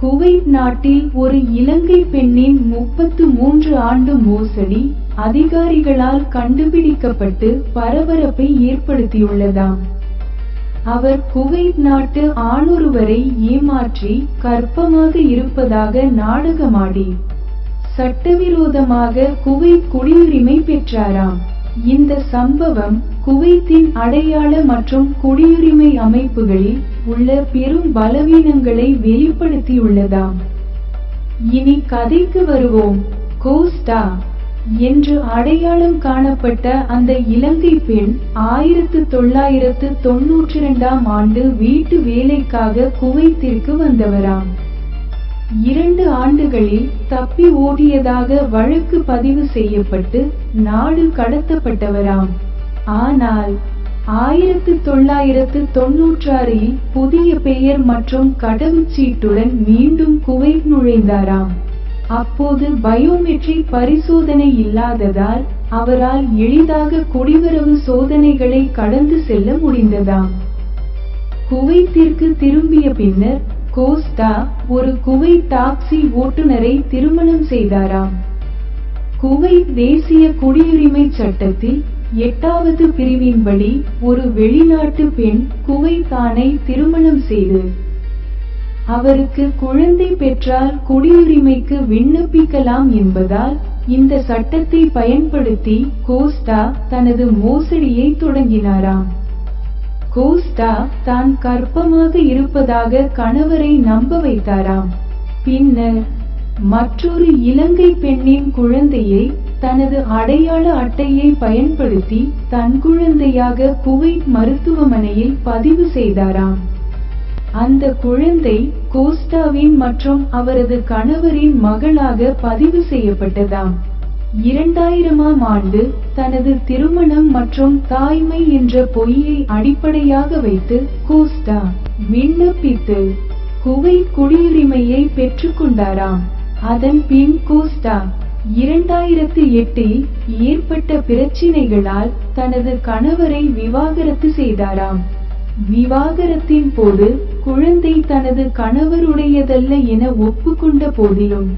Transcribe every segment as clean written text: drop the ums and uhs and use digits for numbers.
Kuwait நாட்டில் ஒரு இலங்கை பெண்ணின் 33 ஆண்டு மோசடி அதிகாரிகளால் கண்டுபிடிக்கப்பட்டு பரபரப்பை ஏற்படுத்தியுள்ளதாம். அவர் குவைத் நாட்டு ஆணொருவரை ஏமாற்றி கர்ப்பமாக இருப்பதாக நாடகமாடி சட்டவிரோதமாக குவைத் குடியுரிமை பெற்றாராம். இந்த சம்பவம் குவைத்தின் அடையாள மற்றும் குடியுரிமை அமைப்புகளில் உள்ள பெரும் பலவீனங்களை வெளிப்படுத்தியுள்ளதாம். இனி கதைக்கு வருவோம். கோஸ்டா என்று அடையாளம் காணப்பட்ட அந்த இலங்கை பெண் 1992ஆம் ஆண்டு வீட்டு வேலைக்காக குவைத்திற்கு வந்தவராம். 2 ஆண்டுகளில் தப்பி ஓடியதாக வழக்கு பதிவு செய்யப்பட்டு நாடு கடத்தப்பட்டவராம். ஆனால் 1996இல் புதிய பெயர் மற்றும் கடவுச்சீட்டுடன் மீண்டும் குவைத் நுழைந்தாராம். அப்போது பயோமெட்ரிக் பரிசோதனை இல்லாததால் அவரால் எளிதாக குடிவரவு சோதனைகளை கடந்து செல்ல முடிந்ததாம். குவைத்திற்கு திரும்பிய பின்னர் கோஸ்டா ஒரு குவைத் டாக்ஸி ஓட்டுநரை திருமணம் செய்தாராம். குவைத் தேசிய குடியுரிமை சட்டத்தில் 8வது பிரிவின்படி ஒரு வெளிநாட்டு பெண் குவைத் ஆணை திருமணம் செய்து அவருக்கு குழந்தை பெற்றால் குடியுரிமைக்கு விண்ணப்பிக்கலாம் என்பதால் இந்த சட்டத்தை பயன்படுத்தி கோஸ்டா தனது மோசடியை தொடங்கினாராம். கோஸ்டா தான் கர்ப்பமாக இருப்பதாக கணவரை நம்ப வைத்தாராம். பின்னர் மற்றொரு இலங்கை பெண்ணின் குழந்தையை தனது அடையாள அட்டையை பயன்படுத்தி தன் குழந்தையாக குவைத் மருத்துவமனையில் பதிவு செய்தாராம். அந்த குழந்தை கோஸ்டாவின் மற்றும் அவரது கணவரின் மகளாக பதிவு செய்யப்பட்டதாம். 2000ஆம் ஆண்டு தனது திருமணம் மற்றும் தாய்மை என்ற பொய்யை அடிப்படையாக வைத்து கோஸ்டா விண்ணப்பித்து குவைத் குடியுரிமையை பெற்றுக்கொண்டாராம். அதன் பின் கோஸ்டா 2008இல் ஏற்பட்ட பிரச்சினைகளால் தனது கணவரை விவாகரத்து செய்தாராம். விவாகரத்தின் போது குழந்தை தனது கணவருடையதல்ல என ஒப்புக்கொண்ட போதிலும்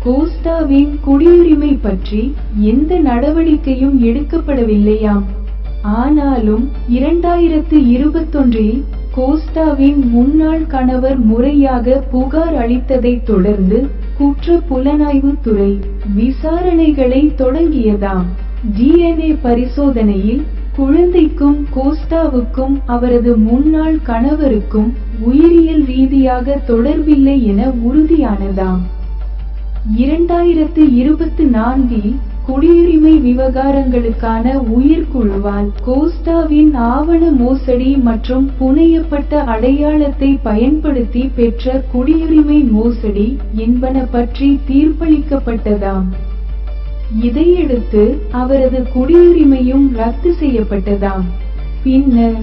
கோஸ்டாவின் குடியுரிமை பற்றி எந்த நடவடிக்கையும் எடுக்கப்படவில்லையாம். ஆனாலும் 2021இல் கோஸ்டாவின் முன்னாள் கணவர் முறையாக புகார் அளித்ததைத் தொடர்ந்து குற்ற புலனாய்வு துறை விசாரணைகளை தொடங்கியதாம். DNA பரிசோதனையில் குழந்தைக்கும் கோஸ்டாவுக்கும் அவரது முன்னாள் கணவருக்கும் உயிரியல் ரீதியாக தொடர்பில்லை என உறுதியானதாம். 2024இல் குடியுரிமை விவகாரங்களுக்கான உயர்குழுவால் கோஸ்டாவின் ஆவண மோசடி மற்றும் புனையப்பட்ட அடையாளத்தை பயன்படுத்தி பெற்ற குடியுரிமை மோசடி என்பன பற்றி தீர்ப்பளிக்கப்பட்டதாம். இதையடுத்து அவரது குடியுரிமையும் ரத்து செய்யப்பட்டதாம். பின்னர்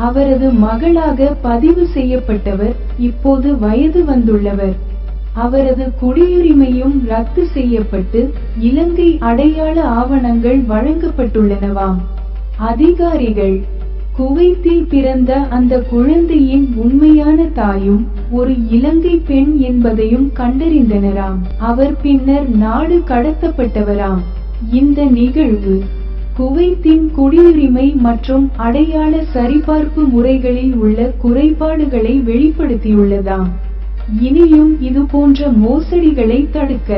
அவரது மகளாக பதிவு செய்யப்பட்டவர் இப்போது வயது வந்துள்ளவர். அவரது குடியுரிமையும் ரத்து செய்யப்பட்டு இலங்கை அடையாள ஆவணங்கள் வழங்கப்பட்டுள்ளனவாம். அதிகாரிகள் குவைத்தில் பிறந்த அந்த குழந்தையின் உண்மையான தாயும் ஒரு இலங்கை பெண் என்பதையும் கண்டறிந்தனராம். அவர் பின்னர் நாடு கடத்தப்பட்டவராம். இந்த நிகழ்வு குவைத்தின் குடியுரிமை மற்றும் அடையாள சரிபார்ப்பு முறைகளில் உள்ள குறைபாடுகளை வெளிப்படுத்தியுள்ளதாம். இனியும் இதுபோன்ற மோசடிகளை தடுக்க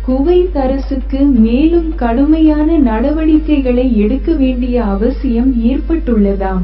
குவைத் அரசுக்கு மேலும் கடுமையான நடவடிக்கைகளை எடுக்க வேண்டிய அவசியம் ஏற்பட்டுள்ளதாம்.